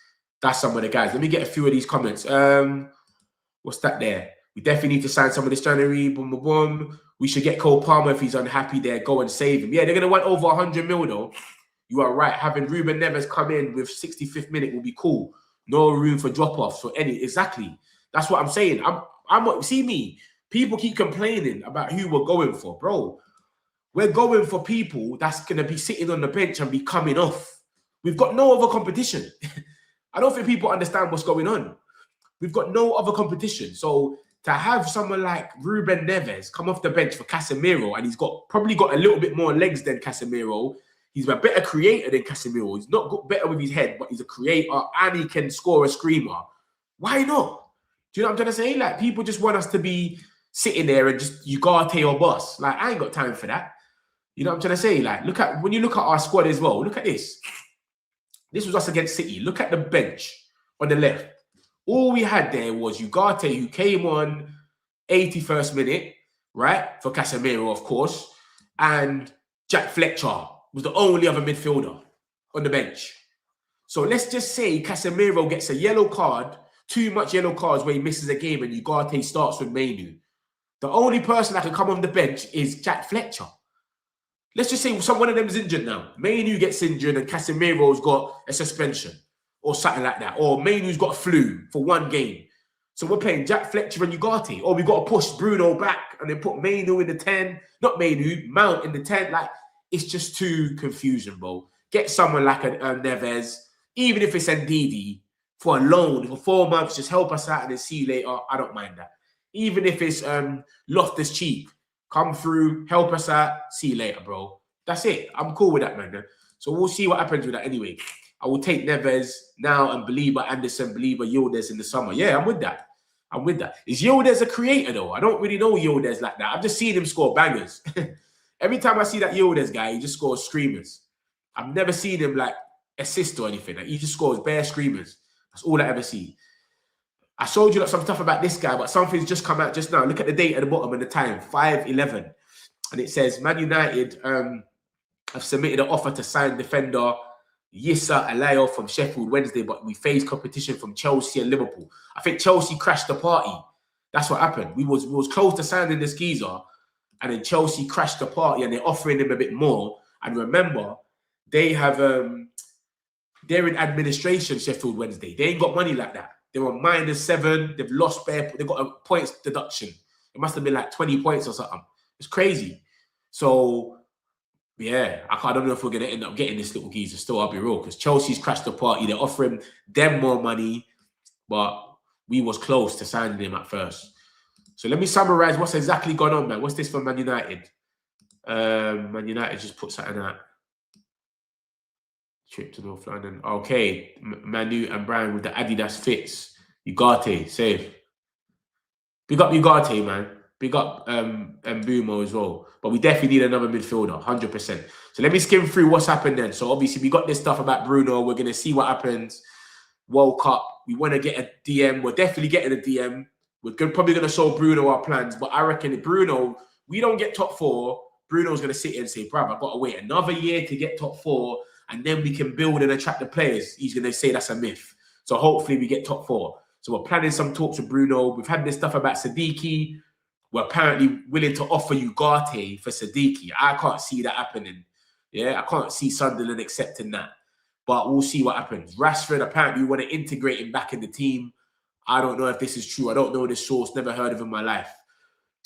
That's some of the guys. Let me get a few of these comments. What's that there? We definitely need to sign some of this January. Boom, boom, boom. We should get Cole Palmer if he's unhappy there. Go and save him. Yeah, they're going to want over 100 mil, though. You are right. Having Ruben Neves come in with 65th minute will be cool. No room for drop-offs or any. Exactly. That's what I'm saying. See me. People keep complaining about who we're going for. Bro, we're going for people that's going to be sitting on the bench and be coming off. We've got no other competition. I don't think people understand what's going on. We've got no other competition. So to have someone like Ruben Neves come off the bench for Casemiro, and he's probably got a little bit more legs than Casemiro. He's a better creator than Casemiro. He's not better with his head, but he's a creator and he can score a screamer. Why not? Do you know what I'm trying to say? Like, people just want us to be sitting there and just Ugarte or boss. Like, I ain't got time for that. You know what I'm trying to say? Like, when you look at our squad as well, look at this. This was us against City. Look at the bench on the left. All we had there was Ugarte, who came on 81st minute, right? For Casemiro, of course. And Jack Fletcher was the only other midfielder on the bench. So let's just say Casemiro gets a yellow card, too much yellow cards where he misses a game and Ugarte starts with Mainu. The only person that can come on the bench is Jack Fletcher. Let's just say one of them is injured now. Mainu gets injured and Casemiro's got a suspension or something like that. Or Mainu's got a flu for one game. So we're playing Jack Fletcher and Ugarte. Or we've got to push Bruno back and then put Mainu in the 10. Not Mainu, Mount in the 10. Like, it's just too confusing, bro. Get someone like a Neves, even if it's Ndidi, for a loan for 4 months, just help us out and then see you later. I don't mind that. Even if it's Loftus-Cheek, come through, help us out, see you later, bro. That's it. I'm cool with that, man. So we'll see what happens with that anyway. I will take Neves now and Baliba, Anderson, Baliba, Yildiz in the summer. Yeah, I'm with that. I'm with that. Is Yildiz a creator, though? I don't really know Yildiz like that. I've just seen him score bangers. Every time I see that Yildiz guy, he just scores screamers. I've never seen him like assist or anything. Like, he just scores bare screamers. That's all I ever see. I showed you some stuff about this guy, but something's just come out just now. Look at the date at the bottom and the time, 5:11. And it says, Man United have submitted an offer to sign defender Yissa Alayo from Sheffield Wednesday, but we face competition from Chelsea and Liverpool. I think Chelsea crashed the party. That's what happened. We was close to signing this geezer, and then Chelsea crashed the party, and they're offering him a bit more. And remember, they have they're in administration, Sheffield Wednesday. They ain't got money like that. They're on -7. They've lost bare. They've got a points deduction. It must have been like 20 points or something. It's crazy. So yeah, I don't know if we're going to end up getting this little geezer still, I'll be real, because Chelsea's crashed the party. They're offering them more money, but we was close to signing him at first. So let me summarize what's exactly gone on, man. What's this for Man United? Man United just put something out. Trip to North London. Okay, Manu and Brian with the Adidas fits. Ugarte, save. Big up Ugarte, man. Big up Mbumo as well. But we definitely need another midfielder, 100%. So let me skim through what's happened then. So obviously we got this stuff about Bruno. We're going to see what happens. World Cup. We want to get a DM. We're definitely getting a DM. We're probably going to show Bruno our plans. But I reckon if Bruno, we don't get top 4, Bruno's going to sit here and say, bruv, I've got to wait another year to get top 4. And then we can build and attract the players. He's going to say that's a myth. So hopefully we get top 4. So we're planning some talks with Bruno. We've had this stuff about Siddiqui. We're apparently willing to offer Ugarte for Siddiqui. I can't see that happening. Yeah, I can't see Sunderland accepting that. But we'll see what happens. Rashford, apparently we want to integrate him back in the team. I don't know if this is true. I don't know this source. Never heard of him in my life.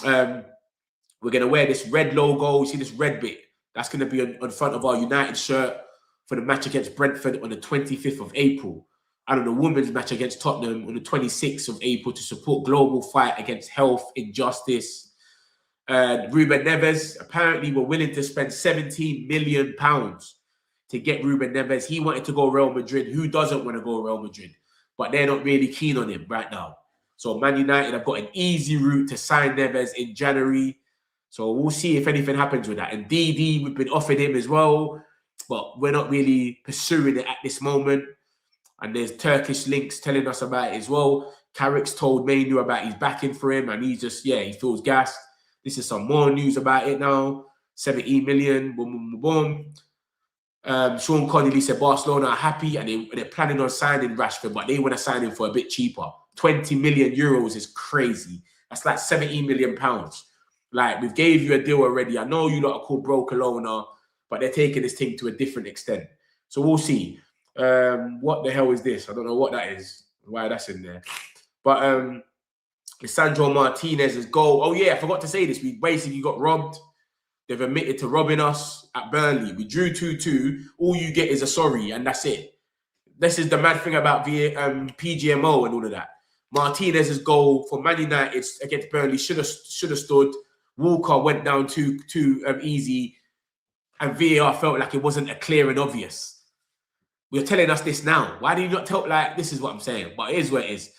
We're going to wear this red logo. You see this red bit? That's going to be on front of our United shirt for the match against Brentford on the 25th of April. And on the women's match against Tottenham on the 26th of April to support global fight against health injustice. Ruben Neves, apparently we're willing to spend £17 million to get Ruben Neves. He wanted to go Real Madrid. Who doesn't want to go Real Madrid? But they're not really keen on him right now. So Man United have got an easy route to sign Neves in January. So we'll see if anything happens with that. And DD, we've been offered him as well, but we're not really pursuing it at this moment. And there's Turkish links telling us about it as well. Carrick's told Manu about his backing for him, and he's just, yeah, he feels gassed. This is some more news about it now. 70 million, boom, boom, boom, boom. Sean Connolly said Barcelona are happy and they're planning on signing Rashford, but they want to sign him for a bit cheaper. 20 million euros is crazy. That's like 70 million pounds. Like, we gave you a deal already. I know you lot are called Barcelona, but they're taking this thing to a different extent. So we'll see. What the hell is this? I don't know what that is, why that's in there. But Lisandro Martinez's goal. Oh yeah, I forgot to say this. We basically got robbed. They've admitted to robbing us at Burnley. We drew 2-2. All you get is a sorry, and that's it. This is the mad thing about PGMO and all of that. Martinez's goal for Man United against Burnley should have stood. Walker went down too easy, and VAR felt like it wasn't a clear and obvious. You're telling us this now. Why do you not tell, like, this is what I'm saying, but it is what it is.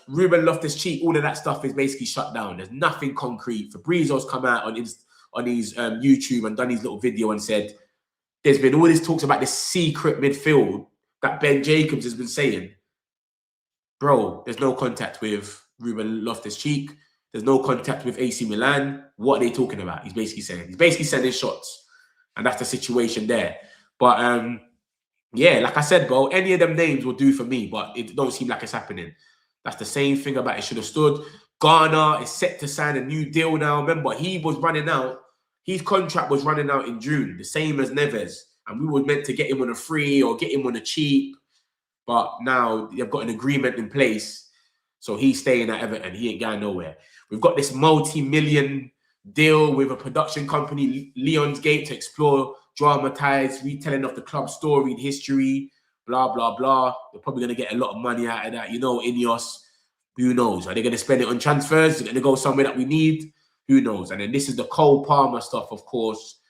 Ruben Loftus-Cheek, all of that stuff is basically shut down. There's nothing concrete. Fabrizio's come out on his YouTube and done his little video and said, there's been all these talks about this secret midfield that Ben Jacobs has been saying. Bro, there's no contact with Ruben Loftus-Cheek. There's no contact with AC Milan. What are they talking about? He's basically saying. He's basically sending shots. And that's the situation there. But yeah, like I said, bro, any of them names will do for me, but it don't seem like it's happening. That's the same thing about it should have stood. Ghana is set to sign a new deal now. Remember, he was running out. His contract was running out in June, the same as Neves. And we were meant to get him on a free or get him on a cheap. But now they've got an agreement in place. So he's staying at Everton. He ain't going nowhere. We've got this multi-million deal with a production company, Lionsgate, to explore dramatized retelling of the club story and history, blah, blah, blah. They're probably going to get a lot of money out of that. You know, Ineos, who knows? Are they going to spend it on transfers? Are they going to go somewhere that we need? Who knows? And then this is the Cole Palmer stuff, of course.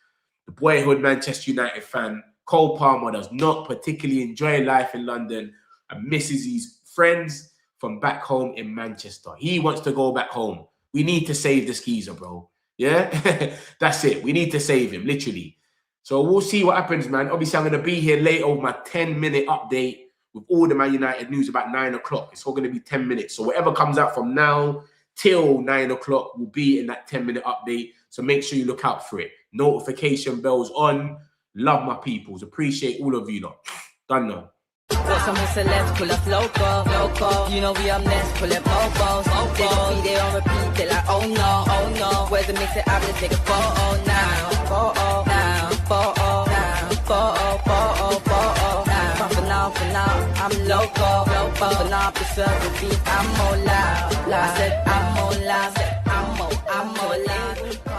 The boyhood Manchester United fan. Cole Palmer does not particularly enjoy life in London and misses his friends from back home in Manchester. He wants to go back home. We need to save the skeezer, bro. Yeah? That's it. We need to save him, literally. So we'll see what happens, man. Obviously, I'm going to be here later with my 10-minute update with all the Man United news about 9 o'clock. It's all going to be 10 minutes. So whatever comes out from now till 9 o'clock will be in that 10-minute update. So make sure you look out for it. Notification bells on. Love my peoples. Appreciate all of you lot. Done now. Got some celebs, pull up local. You know we up next, pull up mobos. They gon' be there on repeat, they like, oh no. Where's the mix it up, let's take a photo now. Photo now. For now, I'm local. For now, I'm preserving beat, I'm more loud. I said I'm more loud, I'm more loud.